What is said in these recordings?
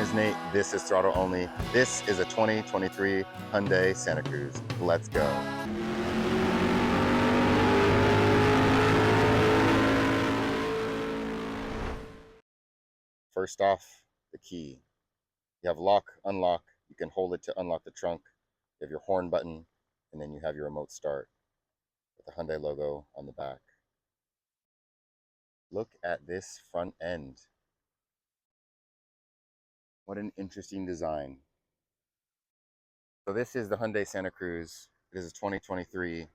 is Nate. This is Throttle Only. This is a 2023 Hyundai Santa Cruz. Let's go. First off, the key. You have lock, unlock. You can hold it to unlock the trunk. You have your horn button, and then you have your remote start with the Hyundai logo on the back. Look at this front end. What an interesting design. So this is the Hyundai Santa Cruz. It is a 2023.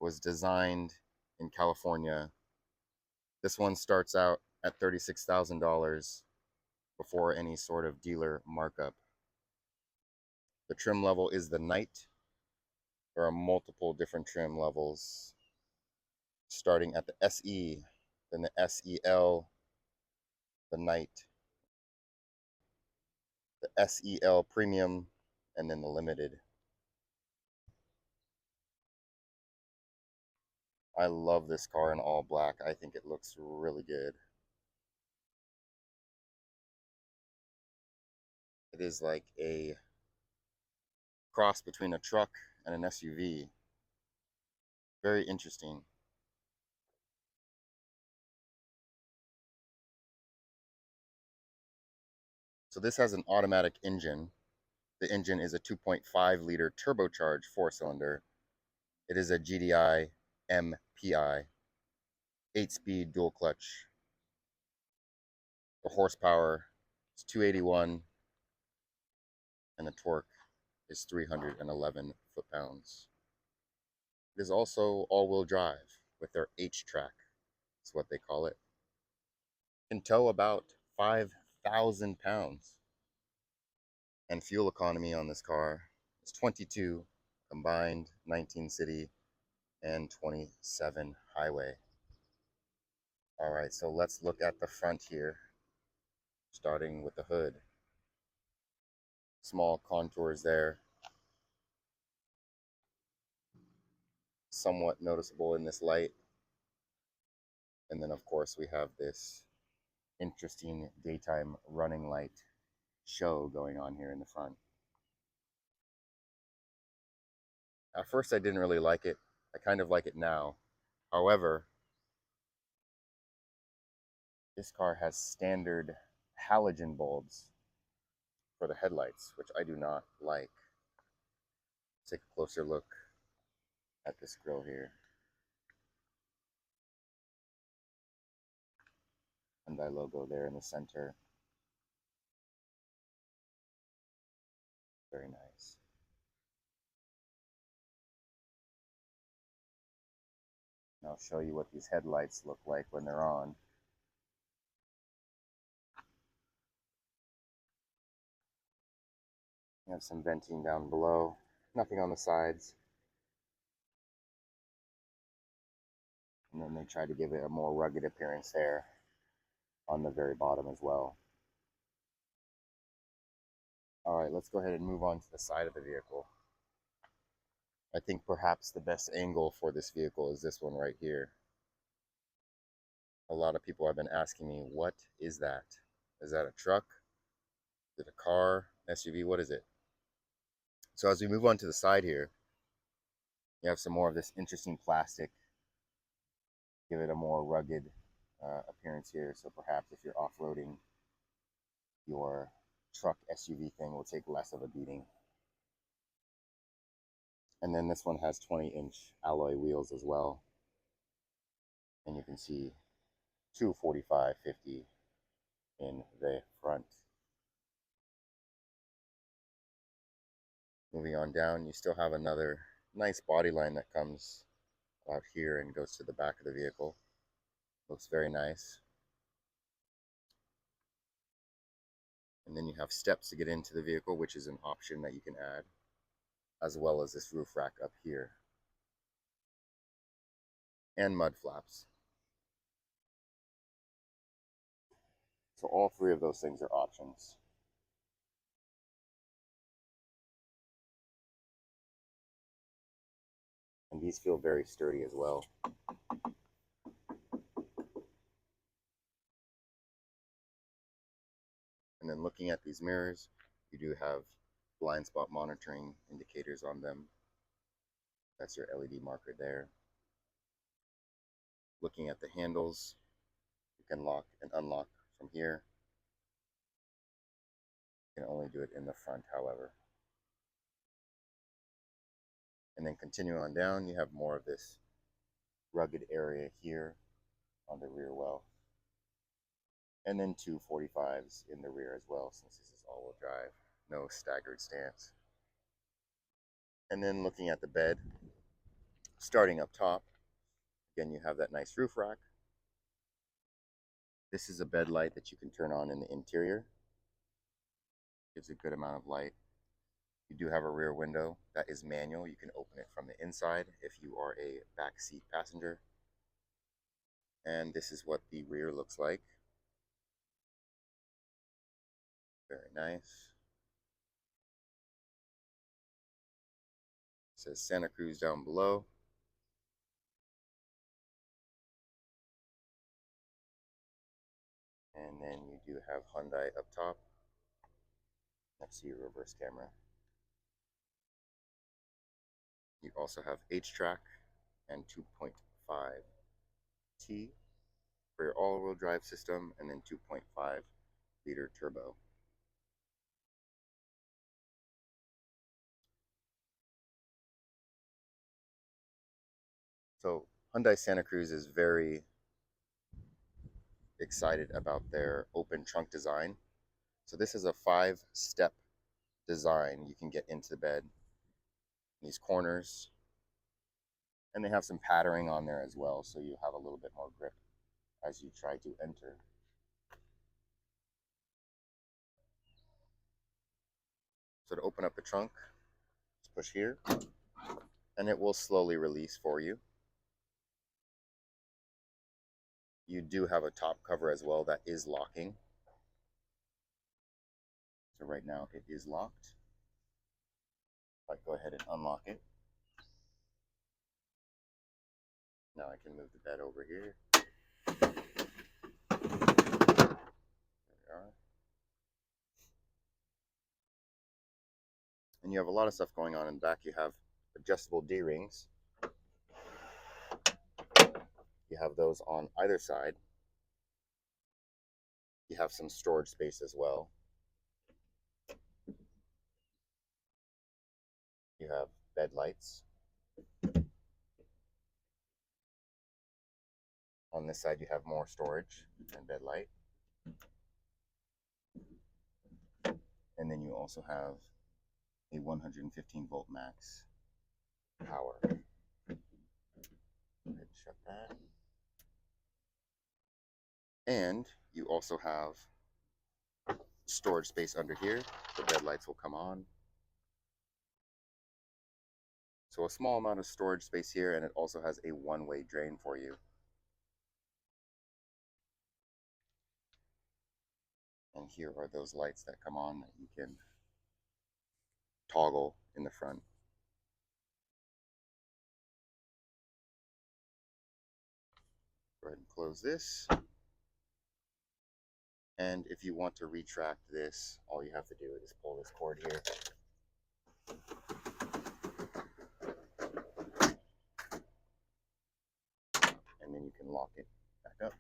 Was designed in California. This one starts out at $36,000 before any sort of dealer markup. The trim level is the Night. There are multiple different trim levels, starting at the SE, then the SEL, the Night, the SEL Premium, and then the Limited. I love this car in all black. I think it looks really good. It is like a cross between a truck and an SUV. Very interesting. So this has an automatic engine. The engine is a 2.5 liter turbocharged 4-cylinder. It is a GDI MPI, 8-speed dual clutch. The horsepower is 281 and the torque is 311 foot-pounds. It is also all-wheel drive with their H-Track. That's what they call it. Can tow about 5,000 pounds. And fuel economy on this car is 22 combined, 19 city and 27 highway. All right, so let's look at the front here, starting with the hood. Small contours there, somewhat noticeable in this light. And then of course we have this interesting daytime running light show going on here in the front. At first I didn't really like it. I kind of like it now. However, this car has standard halogen bulbs for the headlights, which I do not like. Let's take a closer look at this grille here. Hyundai logo there in the center. Very nice. And I'll show you what these headlights look like when they're on. You have some venting down below, nothing on the sides. And then they try to give it a more rugged appearance there on the very bottom as well. All right, let's go ahead and move on to the side of the vehicle. I think perhaps the best angle for this vehicle is this one right here. A lot of people have been asking me, what is that? Is that a truck? Is it a car, SUV? What is it? So as we move on to the side here, you have some more of this interesting plastic. Give it a more rugged appearance here. So perhaps if you're off-roading, your truck SUV thing will take less of a beating. And then this one has 20-inch alloy wheels as well. And you can see 245/50 in the front. Moving on down, you still have another nice body line that comes out here and goes to the back of the vehicle. Looks very nice. And then you have steps to get into the vehicle, which is an option that you can add, as well as this roof rack up here. And mud flaps. So all three of those things are options. And these feel very sturdy as well. And then looking at these mirrors, you do have blind spot monitoring indicators on them. That's your LED marker there. Looking at the handles, you can lock and unlock from here. You can only do it in the front, however. And then continue on down, you have more of this rugged area here on the rear well. And then two 45s in the rear as well, since this is all-wheel drive. No staggered stance. And then looking at the bed, starting up top, again, you have that nice roof rack. This is a bed light that you can turn on in the interior. Gives a good amount of light. You do have a rear window that is manual. You can open it from the inside if you are a back seat passenger. And this is what the rear looks like. Very nice. It says Santa Cruz down below. And then you do have Hyundai up top next to your reverse camera. You also have H-Track and 2.5T for your all-wheel drive system, and then 2.5-liter turbo. So Hyundai Santa Cruz is very excited about their open trunk design. So this is a 5-step design. You can get into the bed, these corners, and they have some patterning on there as well, so you have a little bit more grip as you try to enter. So to open up the trunk, just push here, and it will slowly release for you. You do have a top cover as well that is locking. So right now it is locked. If I go ahead and unlock it. Now I can move the bed over here. There we are. And you have a lot of stuff going on in the back. You have adjustable D-rings. You have those on either side. You have some storage space as well. You have bed lights. On this side, you have more storage and bed light. And then you also have a 115 volt max power. Go ahead and shut that. And you also have storage space under here. The bed lights will come on. So a small amount of storage space here, and it also has a one-way drain for you. And here are those lights that come on that you can toggle in the front. Go ahead and close this. And if you want to retract this, all you have to do is pull this cord here. And then you can lock it back up.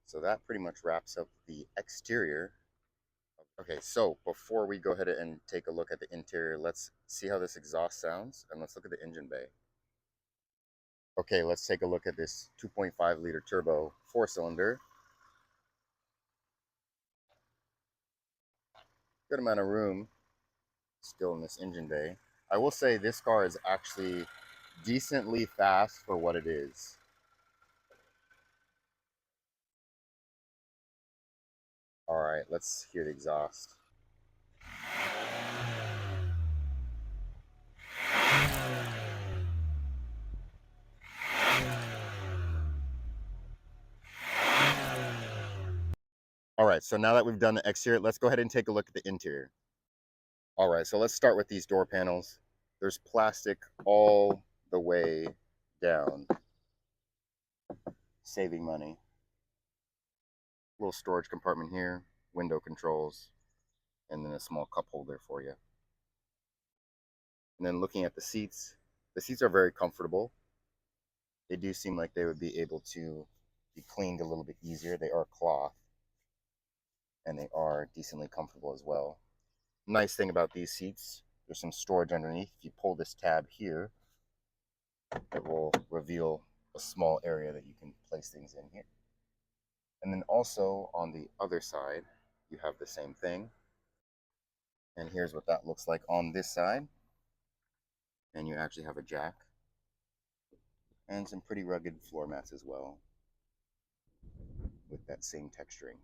So that pretty much wraps up the exterior. Okay, so before we go ahead and take a look at the interior, let's see how this exhaust sounds, and let's look at the engine bay. Okay, let's take a look at this 2.5-liter turbo 4-cylinder. Good amount of room still in this engine bay. I will say this car is actually decently fast for what it is. All right, let's hear the exhaust. All right, so now that we've done the exterior, let's go ahead and take a look at the interior. All right, so let's start with these door panels. There's plastic all the way down. saving money. Little storage compartment here, window controls, and then a small cup holder for you. And then looking at the seats are very comfortable. They do seem like they would be able to be cleaned a little bit easier. They are cloth and they are decently comfortable as well. Nice thing about these seats, there's some storage underneath. If you pull this tab here, it will reveal a small area that you can place things in here. And then also on the other side, you have the same thing. And here's what that looks like on this side. And you actually have a jack and some pretty rugged floor mats as well with that same texturing.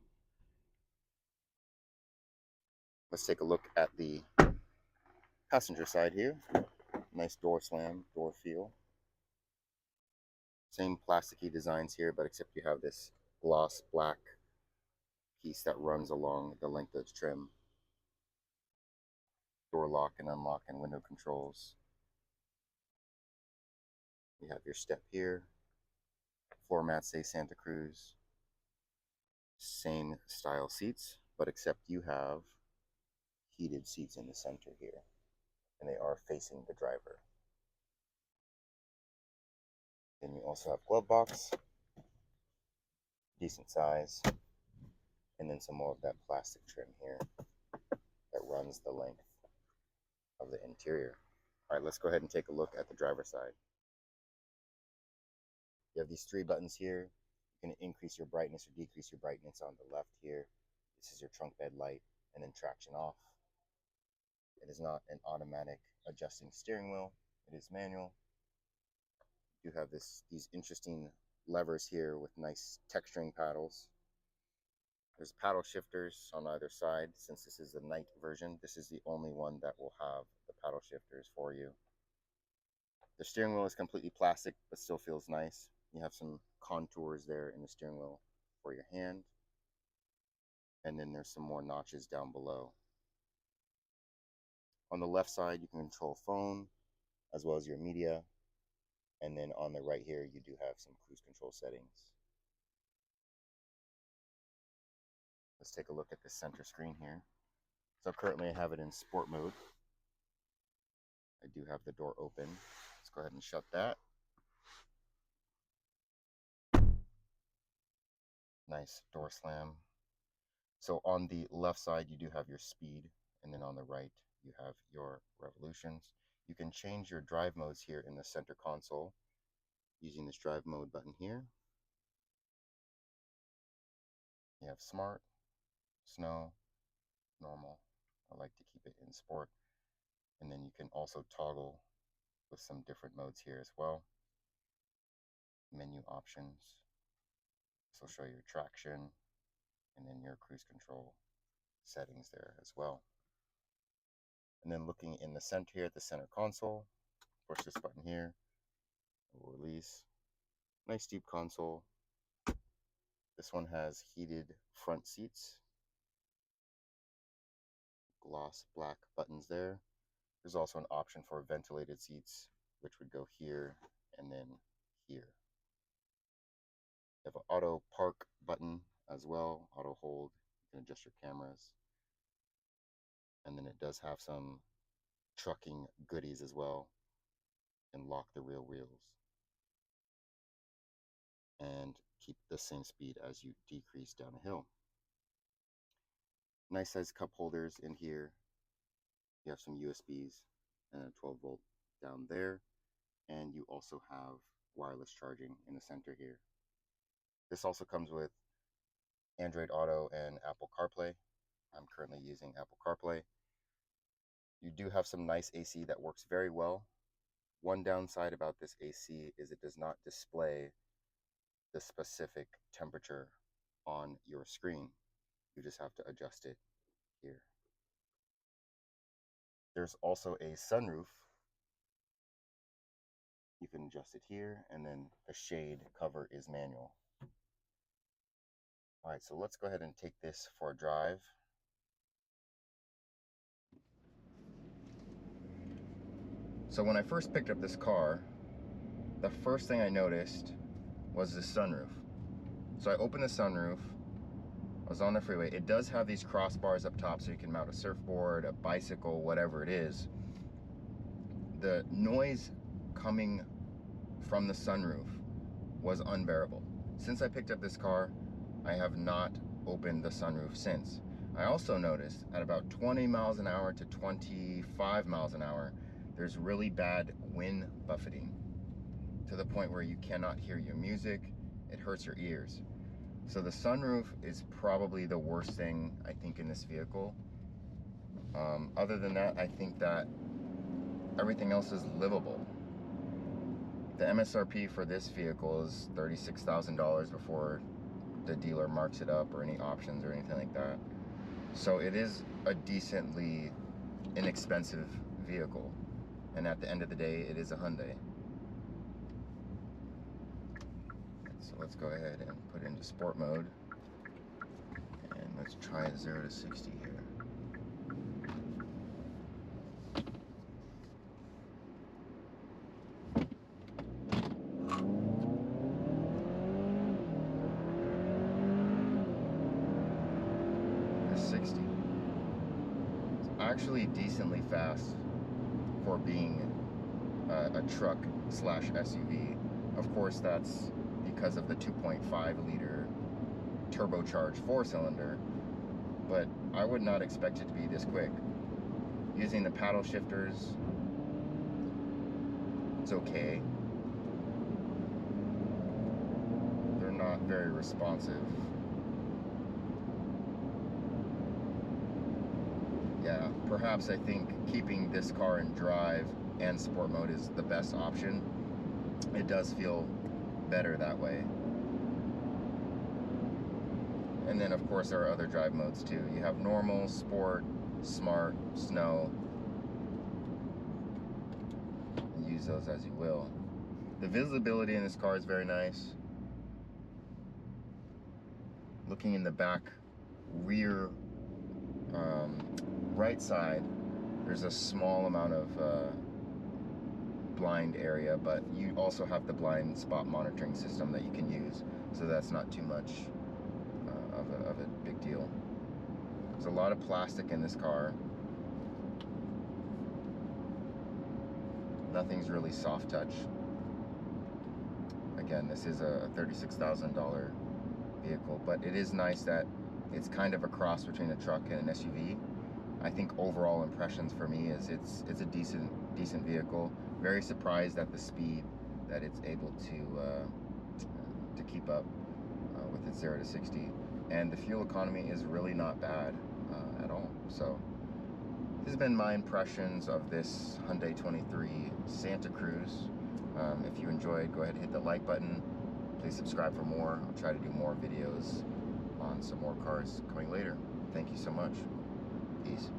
Let's take a look at the passenger side here. Nice door slam, door feel. Same plasticky designs here, but except you have this gloss black piece that runs along the length of the trim. Door lock and unlock and window controls. You have your step here. Floor mats say Santa Cruz. Same style seats, but except you have heated seats in the center here, and they are facing the driver. Then you also have glove box, decent size, and then some more of that plastic trim here that runs the length of the interior. All right, let's go ahead and take a look at the driver's side. You have these three buttons here. You can increase your brightness or decrease your brightness on the left here. This is your trunk bed light, and then traction off. It is not an automatic adjusting steering wheel. It is manual. You have these interesting levers here with nice texturing paddles. There's paddle shifters on either side. Since this is the night version, this is the only one that will have the paddle shifters for you. The steering wheel is completely plastic, but still feels nice. You have some contours there in the steering wheel for your hand. And then there's some more notches down below. On the left side, you can control phone as well as your media. And then on the right here, you do have some cruise control settings. Let's take a look at the center screen here. So currently I have it in sport mode. I do have the door open. Let's go ahead and shut that. Nice door slam. So on the left side, you do have your speed, and then on the right, you have your revolutions. You can change your drive modes here in the center console using this drive mode button here. You have smart, snow, normal. I like to keep it in sport. And then you can also toggle with some different modes here as well. Menu options. This will show your traction and then your cruise control settings there as well. And then looking in the center here at the center console, push this button here, it will release. Nice deep console. This one has heated front seats. Gloss black buttons there. There's also an option for ventilated seats, which would go here and then here. You have an auto park button as well, auto hold. You can adjust your cameras. And then it does have some trucking goodies as well. You can lock the rear wheels and keep the same speed as you decrease down a hill. Nice size cup holders in here. You have some USBs and a 12-volt down there. And you also have wireless charging in the center here. This also comes with Android Auto and Apple CarPlay. I'm currently using Apple CarPlay. You do have some nice AC that works very well. One downside about this AC is it does not display the specific temperature on your screen. You just have to adjust it here. There's also a sunroof. You can adjust it here, and then the shade cover is manual. All right, so let's go ahead and take this for a drive. So when I first picked up this car, the first thing I noticed was the sunroof. So I opened the sunroof. I was on the freeway. It does have these crossbars up top so you can mount a surfboard, a bicycle, whatever it is. The noise coming from the sunroof was unbearable. Since I picked up this car, I have not opened the sunroof since. I also noticed at about 20 miles an hour to 25 miles an hour, there's really bad wind buffeting to the point where you cannot hear your music. It hurts your ears. So the sunroof is probably the worst thing, I think, in this vehicle. Other than that, I think that everything else is livable. The MSRP for this vehicle is $36,000 before the dealer marks it up or any options or anything like that. So it is a decently inexpensive vehicle. And at the end of the day, it is a Hyundai. So let's go ahead and put it into sport mode. And let's try 0 to 60 here. There's 60. It's actually decently fast for being a truck slash SUV. Of course, that's because of the 2.5 liter turbocharged 4-cylinder, but I would not expect it to be this quick. Using the paddle shifters, it's okay. They're not very responsive. Yeah, perhaps I think keeping this car in drive and sport mode is the best option. It does feel better that way. And then of course there are other drive modes too. You have normal, sport, smart, snow. And use those as you will. The visibility in this car is very nice. Looking in the back rear right side, there's a small amount of blind area, but you also have the blind spot monitoring system that you can use, so that's not too much of a big deal. There's a lot of plastic in this car. Nothing's really soft touch. Again, this is a $36,000 vehicle, but it is nice that it's kind of a cross between a truck and an SUV. I think overall impressions for me is it's a decent vehicle. Very surprised at the speed that it's able to keep up with its 0 to 60, and the fuel economy is really not bad at all. So this has been my impressions of this Hyundai 23 Santa Cruz. If you enjoyed, go ahead and hit the like button. Please subscribe for more. I'll try to do more videos on some more cars coming later. Thank you so much. Peace.